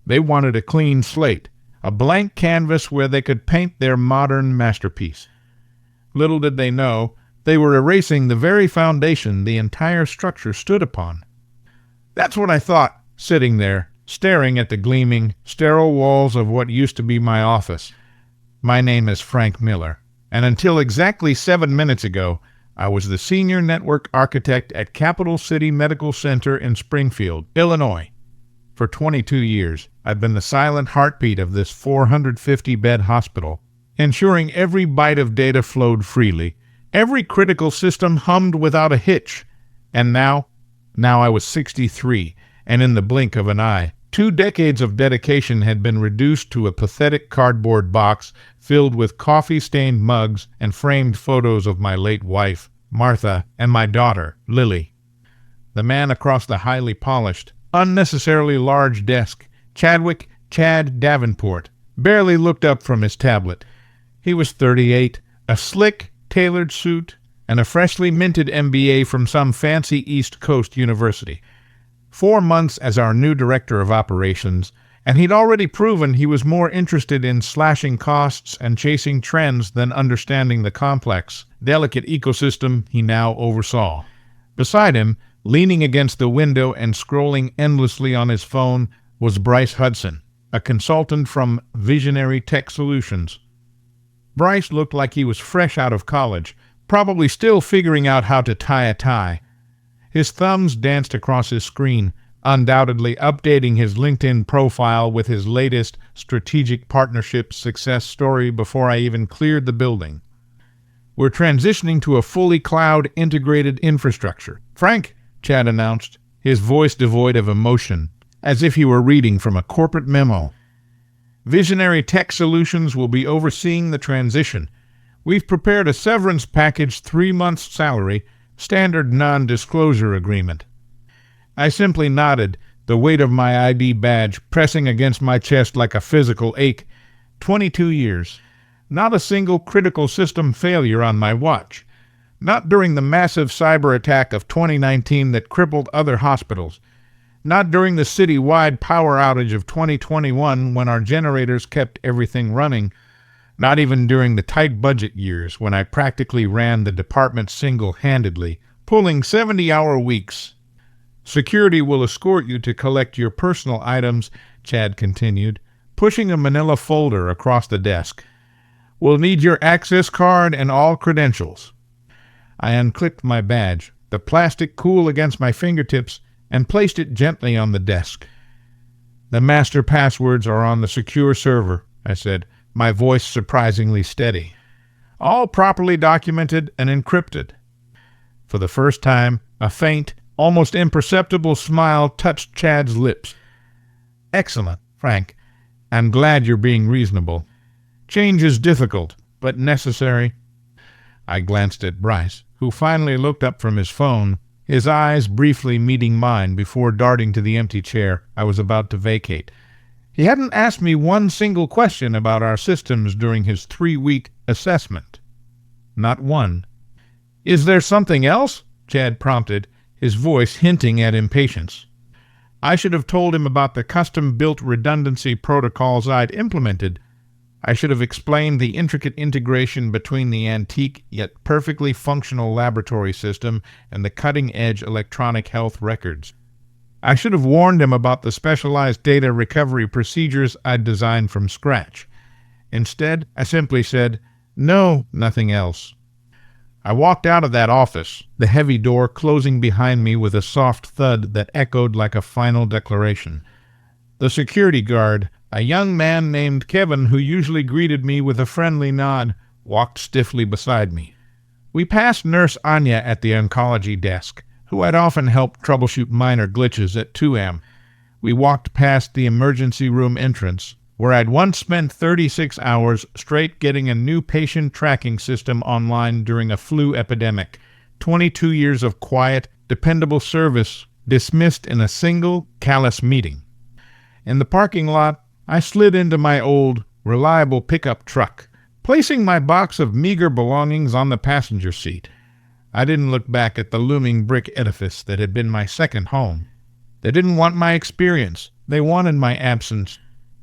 They wanted a clean slate, a blank canvas where they could paint their modern masterpiece. Little did they know, they were erasing the very foundation the entire structure stood upon. That's what I thought, sitting there, staring at the gleaming, sterile walls of what used to be my office. My name is Frank Miller, and until exactly 7 minutes ago, I was the senior network architect at Capital City Medical Center in Springfield, Illinois. For 22 years, I've been the silent heartbeat of this 450-bed hospital, ensuring every byte of data flowed freely, every critical system hummed without a hitch. And now I was 63, and in the blink of an eye, 2 decades of dedication had been reduced to a pathetic cardboard box filled with coffee-stained mugs and framed photos of my late wife, Martha, and my daughter, Lily. The man across the highly polished, unnecessarily large desk, Chad Davenport, barely looked up from his tablet. He was 38, a slick, tailored suit, and a freshly minted MBA from some fancy East Coast university. 4 months as our new director of operations, and he'd already proven he was more interested in slashing costs and chasing trends than understanding the complex, delicate ecosystem he now oversaw. Beside him, leaning against the window and scrolling endlessly on his phone, was Bryce Hudson, a consultant from Visionary Tech Solutions. Bryce looked like he was fresh out of college, probably still figuring out how to tie a tie. His thumbs danced across his screen, undoubtedly updating his LinkedIn profile with his latest strategic partnership success story before I even cleared the building. We're transitioning to a fully cloud-integrated infrastructure. Frank, Chad announced, his voice devoid of emotion, as if he were reading from a corporate memo. Visionary Tech Solutions will be overseeing the transition. We've prepared a severance package, 3 months' salary, standard non-disclosure agreement. I simply nodded, the weight of my ID badge pressing against my chest like a physical ache. 22 years. Not a single critical system failure on my watch. Not during the massive cyber attack of 2019 that crippled other hospitals. Not during the city-wide power outage of 2021 when our generators kept everything running. Not even during the tight budget years when I practically ran the department single-handedly, pulling 70-hour weeks. Security will escort you to collect your personal items, Chad continued, pushing a manila folder across the desk. We'll need your access card and all credentials. I unclipped my badge, the plastic cool against my fingertips, and placed it gently on the desk. The master passwords are on the secure server, I said, my voice surprisingly steady. All properly documented and encrypted. For the first time, a faint, almost imperceptible smile touched Chad's lips. Excellent, Frank. I'm glad you're being reasonable. Change is difficult, but necessary. I glanced at Bryce, who finally looked up from his phone, his eyes briefly meeting mine before darting to the empty chair I was about to vacate. He hadn't asked me one single question about our systems during his 3-week assessment. Not one. Is there something else? Chad prompted, his voice hinting at impatience. I should have told him about the custom-built redundancy protocols I'd implemented. I should have explained the intricate integration between the antique yet perfectly functional laboratory system and the cutting-edge electronic health records. I should have warned him about the specialized data recovery procedures I'd designed from scratch. Instead, I simply said, "No, nothing else." I walked out of that office, the heavy door closing behind me with a soft thud that echoed like a final declaration. The security guard, a young man named Kevin who usually greeted me with a friendly nod, walked stiffly beside me. We passed Nurse Anya at the oncology desk, who had often helped troubleshoot minor glitches at 2am. We walked past the emergency room entrance, where I'd once spent 36 hours straight getting a new patient tracking system online during a flu epidemic. 22 years of quiet, dependable service dismissed in a single, callous meeting. In the parking lot, I slid into my old, reliable pickup truck, placing my box of meager belongings on the passenger seat. I didn't look back at the looming brick edifice that had been my second home. They didn't want my experience, They wanted my absence.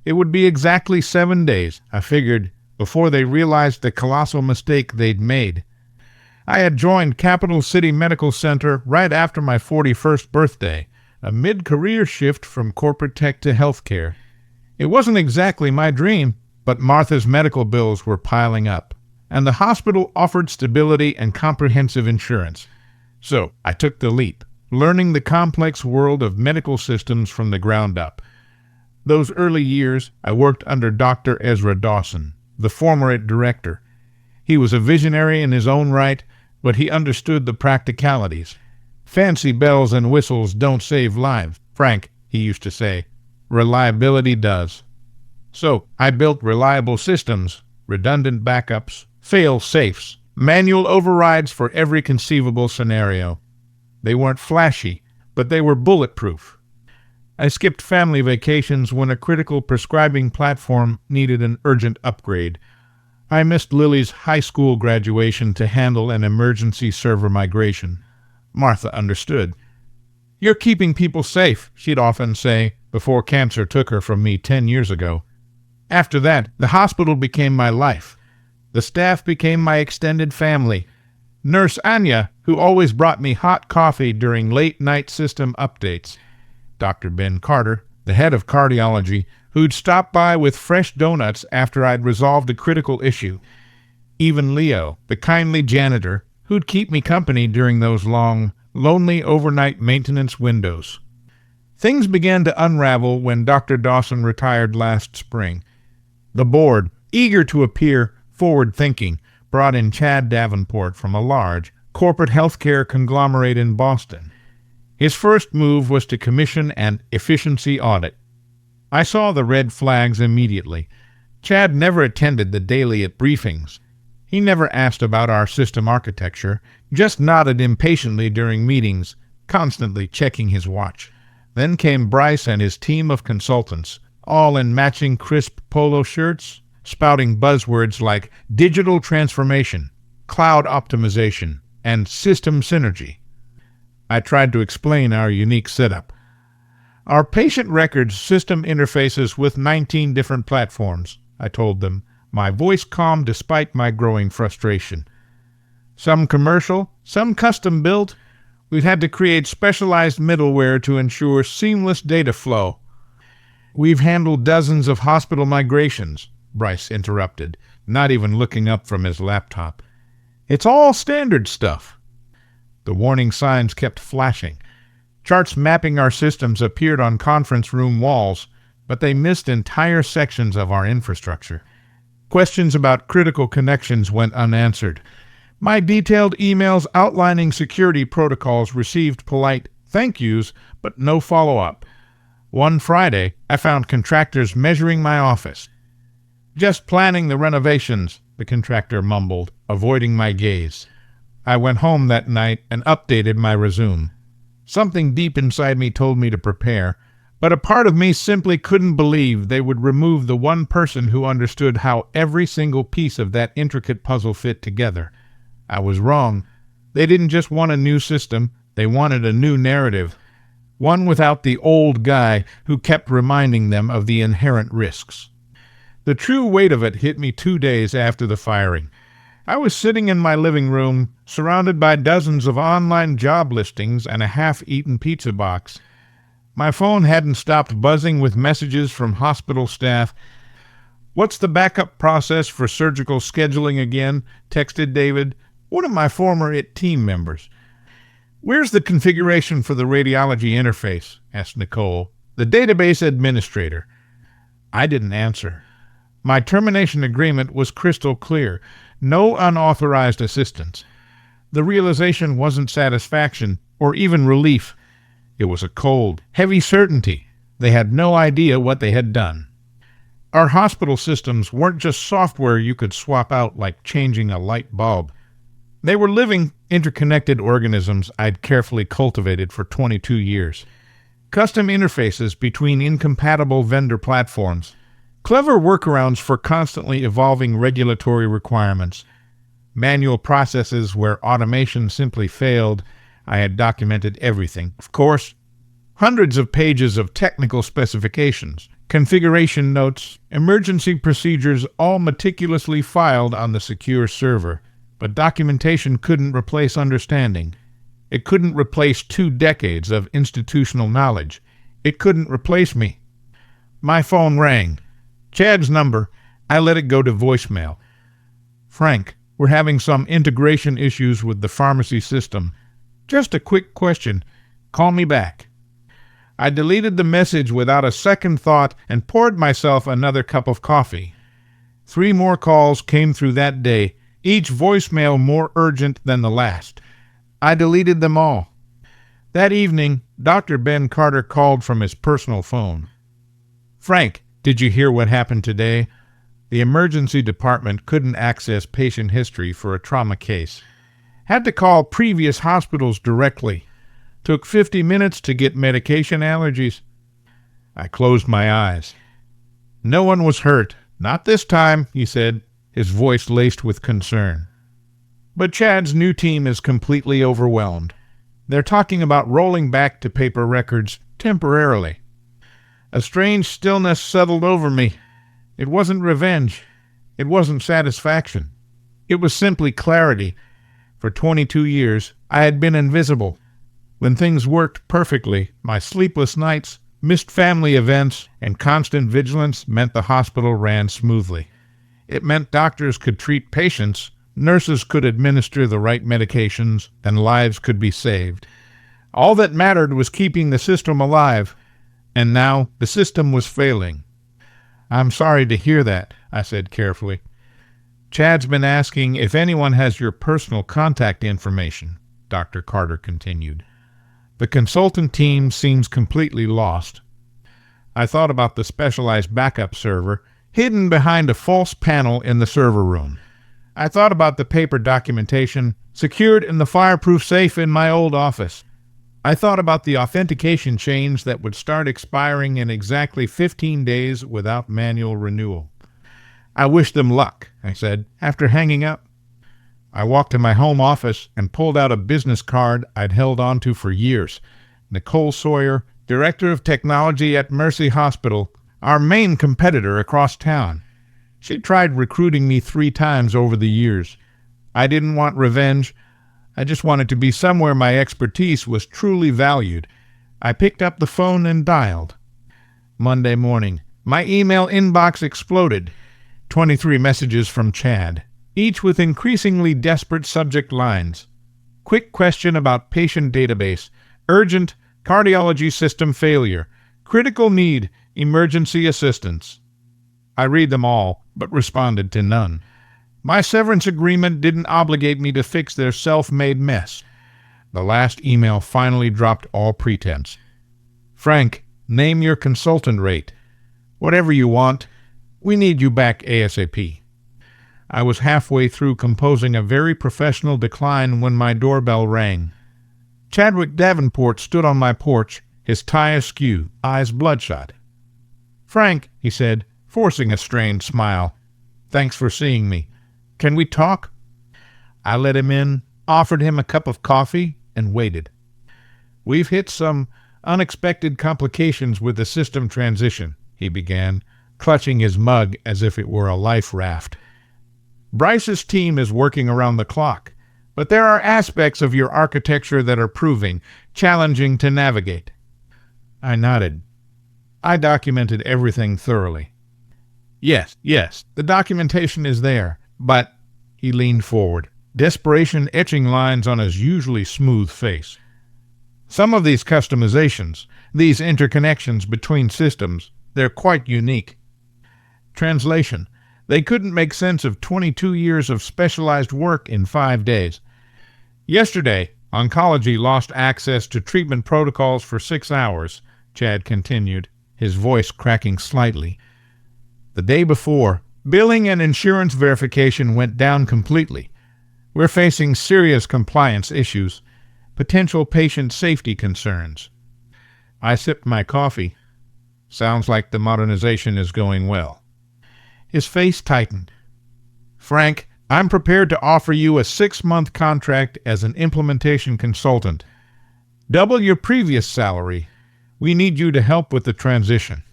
It would be exactly 7 days, I figured, before they realized the colossal mistake they'd made. I had joined Capital City Medical Center right after my 41st birthday, a mid-career shift from corporate tech to healthcare. It wasn't exactly my dream, but Martha's medical bills were piling up, and the hospital offered stability and comprehensive insurance. So I took the leap, learning the complex world of medical systems from the ground up. Those early years, I worked under Dr. Ezra Dawson, the former director. He was a visionary in his own right, but he understood the practicalities. Fancy bells and whistles don't save lives, Frank, he used to say. Reliability does. So I built reliable systems, redundant backups, fail-safes, manual overrides for every conceivable scenario. They weren't flashy, but they were bulletproof. I skipped family vacations when a critical prescribing platform needed an urgent upgrade. I missed Lily's high school graduation to handle an emergency server migration. Martha understood. "You're keeping people safe," she'd often say, before cancer took her from me 10 years ago. After that, the hospital became my life. The staff became my extended family. Nurse Anya, who always brought me hot coffee during late-night system updates. Dr. Ben Carter, the head of cardiology, who'd stop by with fresh donuts after I'd resolved a critical issue. Even Leo, the kindly janitor, who'd keep me company during those long, lonely overnight maintenance windows. Things began to unravel when Dr. Dawson retired last spring. The board, eager to appear forward-thinking, brought in Chad Davenport from a large, corporate healthcare conglomerate in Boston. His first move was to commission an efficiency audit. I saw the red flags immediately. Chad never attended the daily briefings. He never asked about our system architecture, just nodded impatiently during meetings, constantly checking his watch. Then came Bryce and his team of consultants, all in matching crisp polo shirts, spouting buzzwords like digital transformation, cloud optimization, and system synergy. I tried to explain our unique setup. Our patient records system interfaces with 19 different platforms, I told them, my voice calm despite my growing frustration. Some commercial, some custom-built. We've had to create specialized middleware to ensure seamless data flow. We've handled dozens of hospital migrations, Bryce interrupted, not even looking up from his laptop. It's all standard stuff. The warning signs kept flashing. Charts mapping our systems appeared on conference room walls, but they missed entire sections of our infrastructure. Questions about critical connections went unanswered. My detailed emails outlining security protocols received polite thank yous, but no follow-up. One Friday, I found contractors measuring my office. "Just planning the renovations," the contractor mumbled, avoiding my gaze. I went home that night and updated my resume. Something deep inside me told me to prepare, but a part of me simply couldn't believe they would remove the one person who understood how every single piece of that intricate puzzle fit together. I was wrong. They didn't just want a new system, they wanted a new narrative. One without the old guy who kept reminding them of the inherent risks. The true weight of it hit me 2 days after the firing. I was sitting in my living room, surrounded by dozens of online job listings and a half-eaten pizza box. My phone hadn't stopped buzzing with messages from hospital staff. "What's the backup process for surgical scheduling again?" texted David, one of my former IT team members. "Where's the configuration for the radiology interface?" asked Nicole, the database administrator. I didn't answer. My termination agreement was crystal clear. No unauthorized assistance. The realization wasn't satisfaction or even relief. It was a cold, heavy certainty. They had no idea what they had done. Our hospital systems weren't just software you could swap out like changing a light bulb. They were living, interconnected organisms I'd carefully cultivated for 22 years. Custom interfaces between incompatible vendor platforms. Clever workarounds for constantly evolving regulatory requirements. Manual processes where automation simply failed. I had documented everything. Of course, Hundreds of pages of technical specifications, configuration notes, emergency procedures, all meticulously filed on the secure server. But documentation couldn't replace understanding. It couldn't replace 2 decades of institutional knowledge. It couldn't replace me. My phone rang. Chad's number. I let it go to voicemail. Frank, we're having some integration issues with the pharmacy system. Just a quick question. Call me back. I deleted the message without a second thought and poured myself another cup of coffee. 3 more calls came through that day, each voicemail more urgent than the last. I deleted them all. That evening, Dr. Ben Carter called from his personal phone. Frank, did you hear what happened today? The emergency department couldn't access patient history for a trauma case. Had to call previous hospitals directly. Took 50 minutes to get medication allergies. I closed my eyes. No one was hurt. Not this time, he said, his voice laced with concern. But Chad's new team is completely overwhelmed. They're talking about rolling back to paper records temporarily. A strange stillness settled over me. It wasn't revenge. It wasn't satisfaction. It was simply clarity. For 22 years, I had been invisible. When things worked perfectly, my sleepless nights, missed family events, and constant vigilance meant the hospital ran smoothly. It meant doctors could treat patients, nurses could administer the right medications, and lives could be saved. All that mattered was keeping the system alive, and now the system was failing. I'm sorry to hear that, I said carefully. Chad's been asking if anyone has your personal contact information, Dr. Carter continued. The consultant team seems completely lost. I thought about the specialized backup server hidden behind a false panel in the server room. I thought about the paper documentation secured in the fireproof safe in my old office. I thought about the authentication chains that would start expiring in exactly 15 days without manual renewal. I wish them luck, I said, after hanging up. I walked to my home office and pulled out a business card I'd held onto for years. Nicole Sawyer, Director of Technology at Mercy Hospital, our main competitor across town. She tried recruiting me 3 times over the years. I didn't want revenge. I just wanted to be somewhere my expertise was truly valued. I picked up the phone and dialed. Monday morning, my email inbox exploded. 23 messages from Chad, each with increasingly desperate subject lines. Quick question about patient database. Urgent cardiology system failure. Critical need emergency assistance. I read them all, but responded to none. My severance agreement didn't obligate me to fix their self-made mess. The last email finally dropped all pretense. Frank, name your consultant rate. Whatever you want. We need you back ASAP. I was halfway through composing a very professional decline when my doorbell rang. Chadwick Davenport stood on my porch, his tie askew, eyes bloodshot. Frank, he said, forcing a strained smile. Thanks for seeing me. Can we talk? I let him in, offered him a cup of coffee, and waited. We've hit some unexpected complications with the system transition, he began, clutching his mug as if it were a life raft. Bryce's team is working around the clock, but there are aspects of your architecture that are proving challenging to navigate. I nodded. I documented everything thoroughly. Yes, the documentation is there, but... He leaned forward, desperation etching lines on his usually smooth face. Some of these customizations, these interconnections between systems, they're quite unique. Translation. They couldn't make sense of 22 years of specialized work in 5 days. Yesterday, oncology lost access to treatment protocols for 6 hours, Chad continued, his voice cracking slightly. The day before, billing and insurance verification went down completely. We're facing serious compliance issues, potential patient safety concerns. I sipped my coffee. Sounds like the modernization is going well. His face tightened. Frank, I'm prepared to offer you a 6-month contract as an implementation consultant. Double your previous salary. We need you to help with the transition."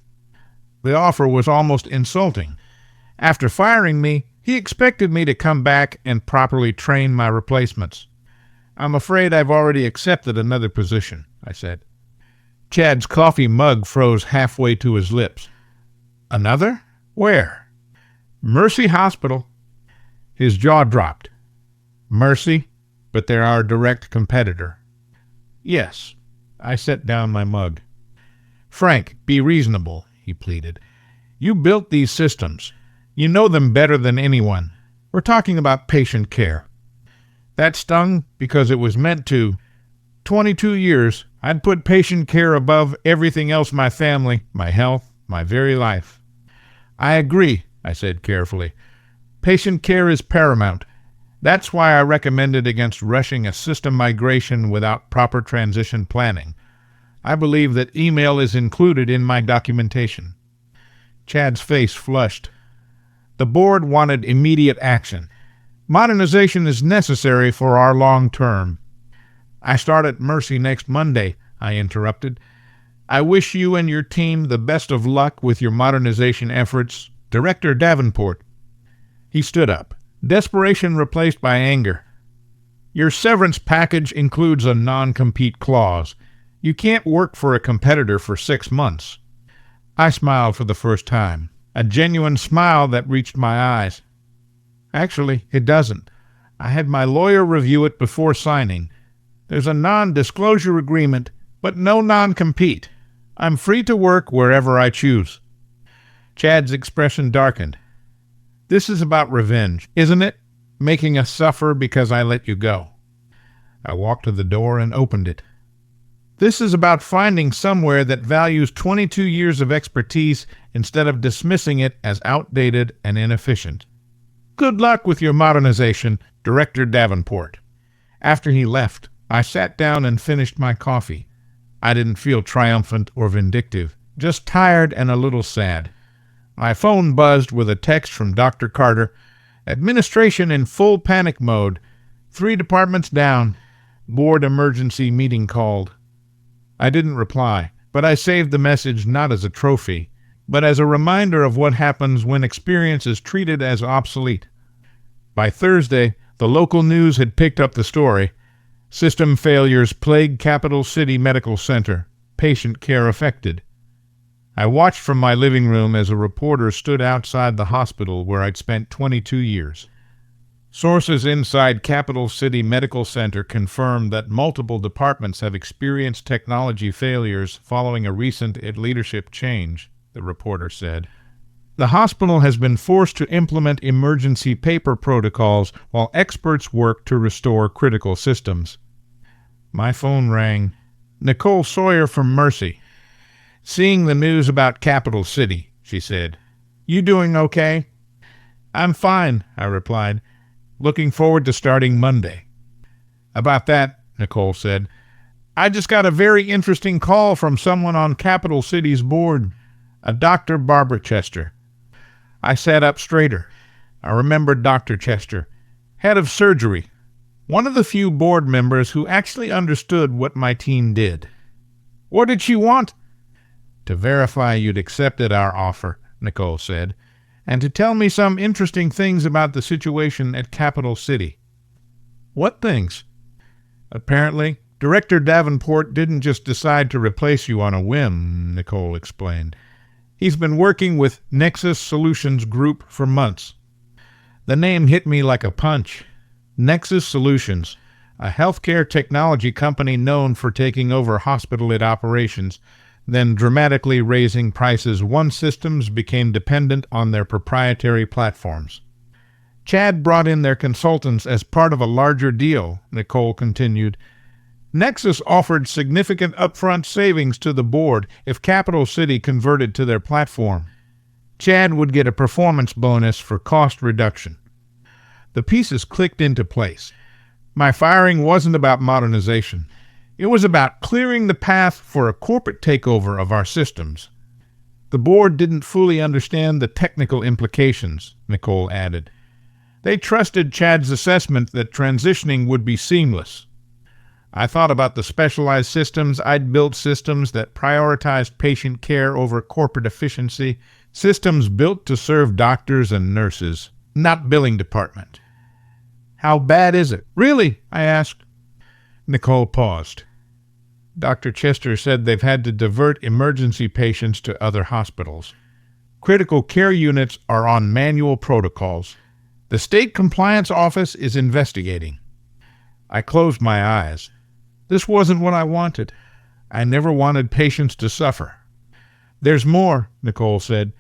The offer was almost insulting. After firing me, he expected me to come back and properly train my replacements. "I'm afraid I've already accepted another position," I said. Chad's coffee mug froze halfway to his lips. "Another? Where?" "Mercy Hospital." His jaw dropped. "Mercy? But they're our direct competitor." "Yes." I set down my mug. "Frank, be reasonable," he pleaded. "You built these systems. You know them better than anyone. We're talking about patient care." That stung because it was meant to. 22 years, I'd put patient care above everything else: my family, my health, my very life. "I agree," I said carefully. "Patient care is paramount. That's why I recommended against rushing a system migration without proper transition planning. I believe that email is included in my documentation." Chad's face flushed. The board wanted immediate action. "Modernization is necessary for our long term." "I start at Mercy next Monday," I interrupted. "I wish you and your team the best of luck with your modernization efforts. Director Davenport." He stood up, desperation replaced by anger. "Your severance package includes a non-compete clause. You can't work for a competitor for 6 months." I smiled for the first time, a genuine smile that reached my eyes. "Actually, it doesn't. I had my lawyer review it before signing. There's a non-disclosure agreement, but no non-compete. I'm free to work wherever I choose." Chad's expression darkened. "This is about revenge, isn't it? Making us suffer because I let you go." I walked to the door and opened it. "This is about finding somewhere that values 22 years of expertise instead of dismissing it as outdated and inefficient. Good luck with your modernization, Director Davenport." After he left, I sat down and finished my coffee. I didn't feel triumphant or vindictive, just tired and a little sad. My phone buzzed with a text from Dr. Carter. "Administration in full panic mode. 3 departments down. Board emergency meeting called." I didn't reply, but I saved the message not as a trophy, but as a reminder of what happens when experience is treated as obsolete. By Thursday, the local news had picked up the story. "System failures plague Capital City Medical Center. Patient care affected." I watched from my living room as a reporter stood outside the hospital where I'd spent 22 years. Sources inside Capital City Medical Center confirmed that multiple departments have experienced technology failures following a recent leadership change, the reporter said. "The hospital has been forced to implement emergency paper protocols while experts work to restore critical systems." My phone rang. "Nicole Sawyer from Mercy." "Seeing the news about Capital City," she said. "You doing okay?" "I'm fine," I replied. "Looking forward to starting Monday." "About that," Nicole said, "I just got a very interesting call from someone on Capital City's board, a Dr. Barbara Chester." I sat up straighter. I remembered Dr. Chester, head of surgery, one of the few board members who actually understood what my team did. "What did she want?" "To verify you'd accepted our offer," Nicole said, "and to tell me some interesting things about the situation at Capital City." "What things?" "Apparently, Director Davenport didn't just decide to replace you on a whim," Nicole explained. "He's been working with Nexus Solutions Group for months." The name hit me like a punch. Nexus Solutions, a healthcare technology company known for taking over hospital-led operations, then dramatically raising prices once systems became dependent on their proprietary platforms. "Chad brought in their consultants as part of a larger deal," Nicole continued. "Nexus offered significant upfront savings to the board if Capital City converted to their platform. Chad would get a performance bonus for cost reduction." The pieces clicked into place. My firing wasn't about modernization. It was about clearing the path for a corporate takeover of our systems. "The board didn't fully understand the technical implications," Nicole added. "They trusted Chad's assessment that transitioning would be seamless." I thought about the specialized systems. I'd built systems that prioritized patient care over corporate efficiency, systems built to serve doctors and nurses, not billing department. How bad is it? Really? I asked. Nicole paused. Dr. Chester said they've had to divert emergency patients to other hospitals. Critical care units are on manual protocols. The state compliance office is investigating. I closed my eyes. This wasn't what I wanted. I never wanted patients to suffer. There's more, Nicole said.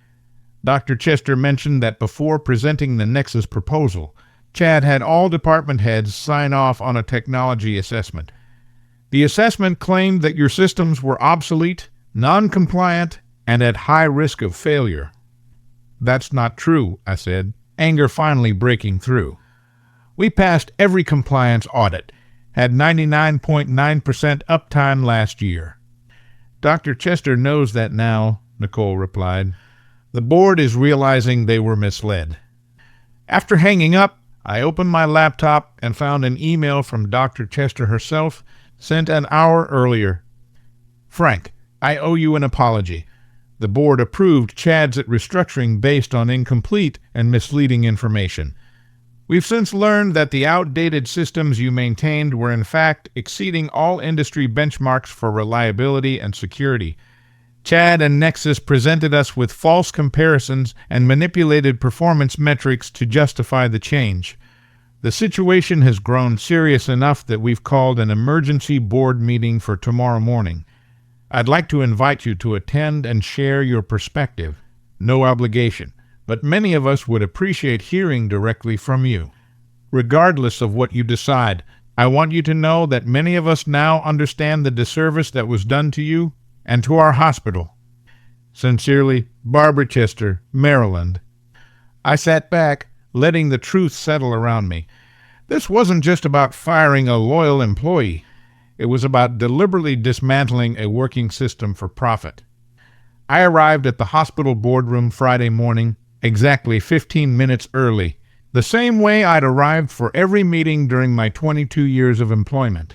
Dr. Chester mentioned that before presenting the Nexus proposal, Chad had all department heads sign off on a technology assessment. The assessment claimed that your systems were obsolete, non-compliant, and at high risk of failure. That's not true, I said, anger finally breaking through. We passed every compliance audit, had 99.9% uptime last year. Dr. Chester knows that now, Nicole replied. The board is realizing they were misled. After hanging up, I opened my laptop and found an email from Dr. Chester herself, sent an hour earlier. Frank, I owe you an apology. The board approved Chad's restructuring based on incomplete and misleading information. We've since learned that the outdated systems you maintained were in fact exceeding all industry benchmarks for reliability and security. Chad and Nexus presented us with false comparisons and manipulated performance metrics to justify the change. The situation has grown serious enough that we've called an emergency board meeting for tomorrow morning. I'd like to invite you to attend and share your perspective. No obligation, but many of us would appreciate hearing directly from you. Regardless of what you decide, I want you to know that many of us now understand the disservice that was done to you and to our hospital. Sincerely, Barbara Chester, Maryland. I sat back, letting the truth settle around me. This wasn't just about firing a loyal employee. It was about deliberately dismantling a working system for profit. I arrived at the hospital boardroom Friday morning, exactly 15 minutes early, the same way I'd arrived for every meeting during my 22 years of employment.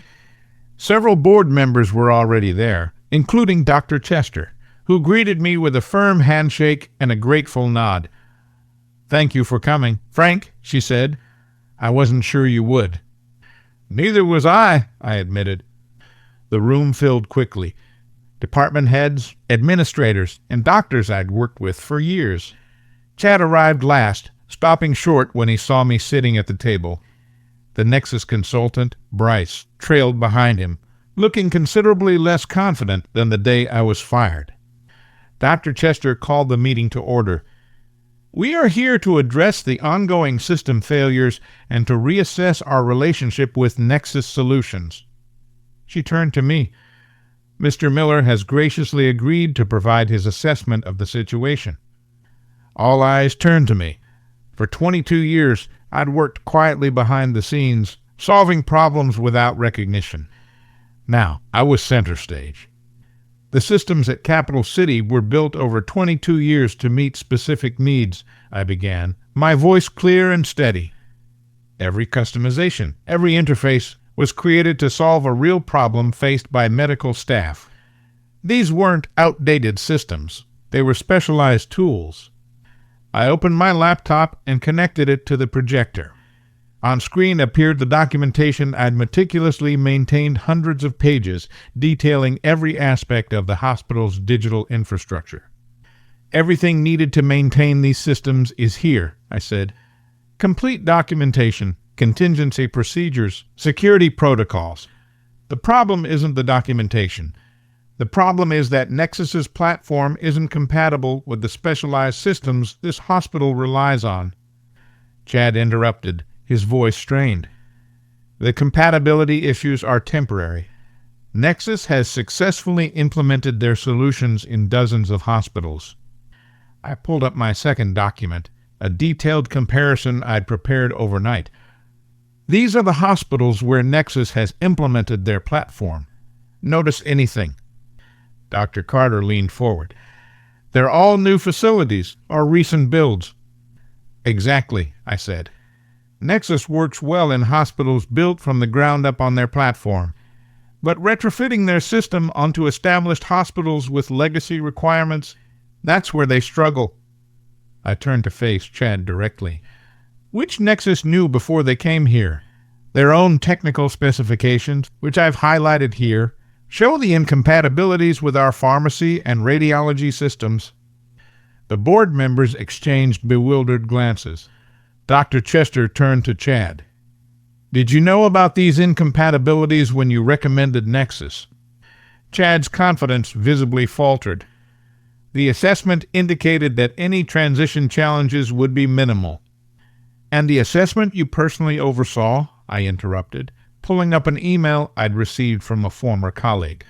Several board members were already there, including Dr. Chester, who greeted me with a firm handshake and a grateful nod. Thank you for coming, Frank, she said. I wasn't sure you would. Neither was I admitted. The room filled quickly. Department heads, administrators, and doctors I'd worked with for years. Chad arrived last, stopping short when he saw me sitting at the table. The Nexus consultant, Bryce, trailed behind him, looking considerably less confident than the day I was fired. Dr. Chester called the meeting to order. We are here to address the ongoing system failures and to reassess our relationship with Nexus Solutions. She turned to me. Mr. Miller has graciously agreed to provide his assessment of the situation. All eyes turned to me. For 22 years, I'd worked quietly behind the scenes, solving problems without recognition. Now, I was center stage. The systems at Capital City were built over 22 years to meet specific needs, I began, my voice clear and steady. Every customization, every interface was created to solve a real problem faced by medical staff. These weren't outdated systems. They were specialized tools. I opened my laptop and connected it to the projector. On screen appeared the documentation I'd meticulously maintained hundreds of pages, detailing every aspect of the hospital's digital infrastructure. Everything needed to maintain these systems is here, I said. Complete documentation, contingency procedures, security protocols. The problem isn't the documentation. The problem is that Nexus's platform isn't compatible with the specialized systems this hospital relies on. Chad interrupted, his voice strained. The compatibility issues are temporary. Nexus has successfully implemented their solutions in dozens of hospitals. I pulled up my second document, a detailed comparison I'd prepared overnight. These are the hospitals where Nexus has implemented their platform. Notice anything? Dr. Carter leaned forward. They're all new facilities or recent builds. Exactly, I said. Nexus works well in hospitals built from the ground up on their platform. But retrofitting their system onto established hospitals with legacy requirements, that's where they struggle. I turned to face Chad directly. Which Nexus knew before they came here? Their own technical specifications, which I've highlighted here, show the incompatibilities with our pharmacy and radiology systems. The board members exchanged bewildered glances. Dr. Chester turned to Chad. Did you know about these incompatibilities when you recommended Nexus? Chad's confidence visibly faltered. The assessment indicated that any transition challenges would be minimal. And the assessment you personally oversaw? I interrupted, pulling up an email I'd received from a former colleague.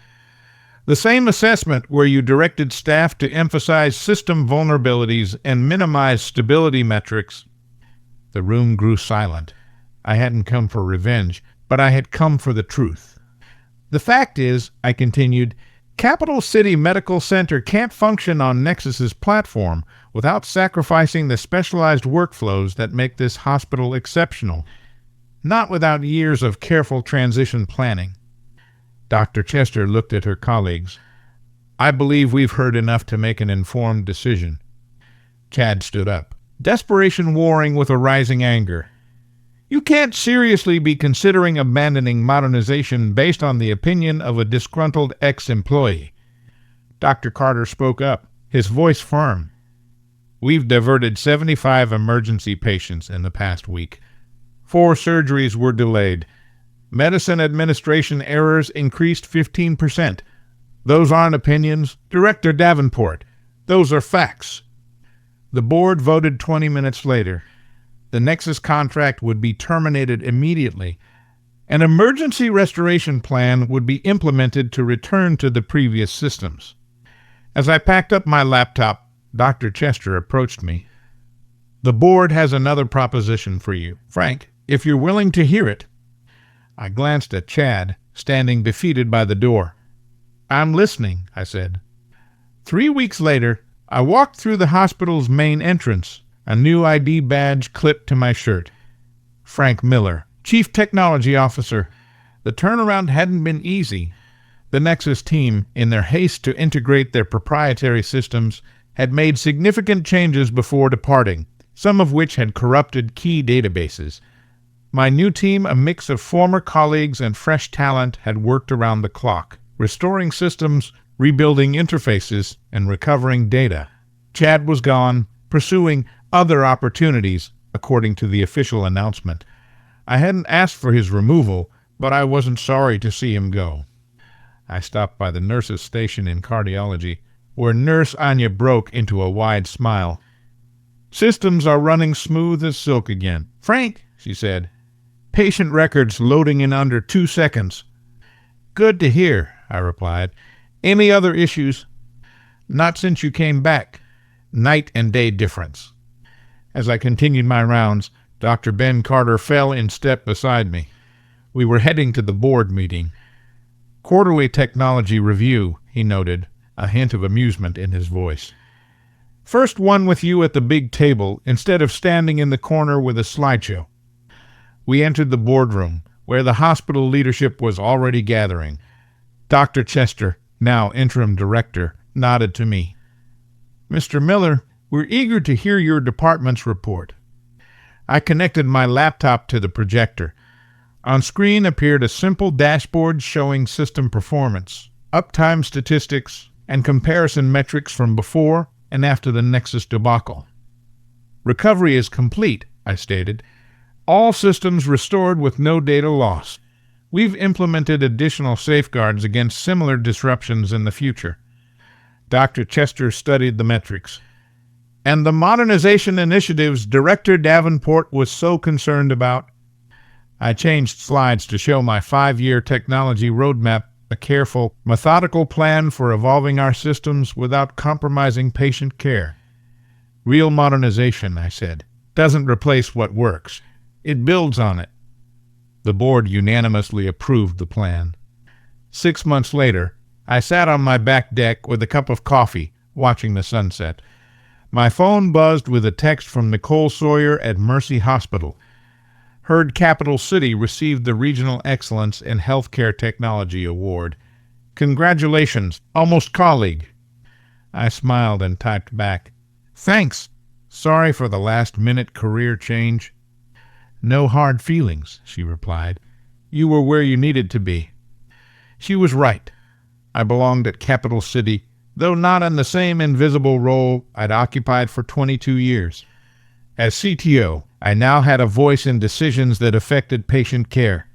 The same assessment where you directed staff to emphasize system vulnerabilities and minimize stability metrics. The room grew silent. I hadn't come for revenge, but I had come for the truth. The fact is, I continued, Capital City Medical Center can't function on Nexus's platform without sacrificing the specialized workflows that make this hospital exceptional, not without years of careful transition planning. Dr. Chester looked at her colleagues. I believe we've heard enough to make an informed decision. Chad stood up, desperation warring with a rising anger. You can't seriously be considering abandoning modernization based on the opinion of a disgruntled ex-employee. Dr. Carter spoke up, his voice firm. We've diverted 75 emergency patients in the past week. 4 surgeries were delayed. Medicine administration errors increased 15%. Those aren't opinions, Director Davenport. Those are facts. The board voted 20 minutes later. The Nexus contract would be terminated immediately. An emergency restoration plan would be implemented to return to the previous systems. As I packed up my laptop, Dr. Chester approached me. The board has another proposition for you, Frank, if you're willing to hear it. I glanced at Chad, standing defeated by the door. I'm listening, I said. 3 weeks later, I walked through the hospital's main entrance, a new ID badge clipped to my shirt. Frank Miller, Chief Technology Officer. The turnaround hadn't been easy. The Nexus team, in their haste to integrate their proprietary systems, had made significant changes before departing, some of which had corrupted key databases. My new team, a mix of former colleagues and fresh talent, had worked around the clock, restoring systems, rebuilding interfaces, and recovering data. Chad was gone, pursuing other opportunities, according to the official announcement. I hadn't asked for his removal, but I wasn't sorry to see him go. I stopped by the nurses' station in cardiology, where Nurse Anya broke into a wide smile. Systems are running smooth as silk again. Frank, she said, patient records loading in under 2 seconds. Good to hear, I replied. Any other issues? Not since you came back. Night and day difference. As I continued my rounds, Dr. Ben Carter fell in step beside me. We were heading to the board meeting. Quarterly technology review, he noted, a hint of amusement in his voice. First one with you at the big table, instead of standing in the corner with a slideshow. We entered the boardroom, where the hospital leadership was already gathering. Dr. Chester, now interim director, nodded to me. Mr. Miller, we're eager to hear your department's report. I connected my laptop to the projector. On screen appeared a simple dashboard showing system performance, uptime statistics, and comparison metrics from before and after the Nexus debacle. Recovery is complete, I stated. All systems restored with no data loss. We've implemented additional safeguards against similar disruptions in the future. Dr. Chester studied the metrics. And the modernization initiatives Director Davenport was so concerned about? I changed slides to show my 5-year technology roadmap, a careful, methodical plan for evolving our systems without compromising patient care. Real modernization, I said, doesn't replace what works. It builds on it. The board unanimously approved the plan. 6 months later, I sat on my back deck with a cup of coffee, watching the sunset. My phone buzzed with a text from Nicole Sawyer at Mercy Hospital. Heard Capital City received the Regional Excellence in Healthcare Technology Award. Congratulations, almost colleague. I smiled and typed back, Thanks. Sorry for the last-minute career change. No hard feelings, she replied. You were where you needed to be. She was right. I belonged at Capital City, though not in the same invisible role I'd occupied for 22 years. As CTO, I now had a voice in decisions that affected patient care.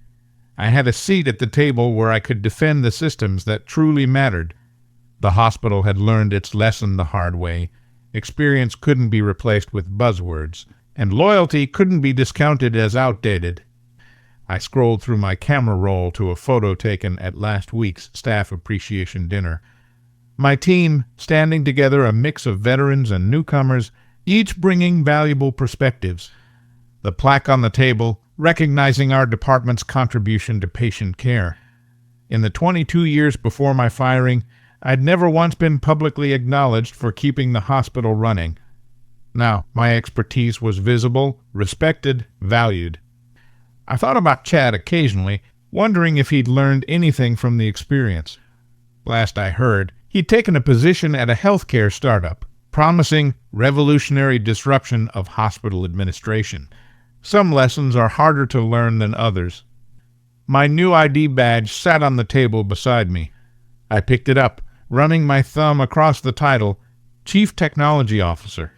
I had a seat at the table where I could defend the systems that truly mattered. The hospital had learned its lesson the hard way. Experience couldn't be replaced with buzzwords, and loyalty couldn't be discounted as outdated. I scrolled through my camera roll to a photo taken at last week's staff appreciation dinner. My team, standing together, a mix of veterans and newcomers, each bringing valuable perspectives. The plaque on the table, recognizing our department's contribution to patient care. In the 22 years before my firing, I'd never once been publicly acknowledged for keeping the hospital running. Now, my expertise was visible, respected, valued. I thought about Chad occasionally, wondering if he'd learned anything from the experience. Last I heard, he'd taken a position at a healthcare startup, promising revolutionary disruption of hospital administration. Some lessons are harder to learn than others. My new ID badge sat on the table beside me. I picked it up, running my thumb across the title, Chief Technology Officer.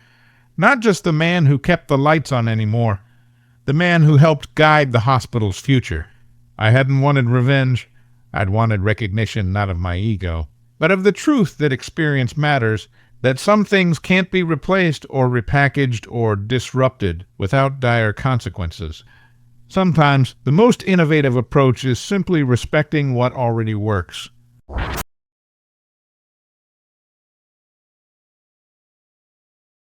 Not just the man who kept the lights on anymore, the man who helped guide the hospital's future. I hadn't wanted revenge. I'd wanted recognition not of my ego, but of the truth that experience matters, that some things can't be replaced or repackaged or disrupted without dire consequences. Sometimes the most innovative approach is simply respecting what already works.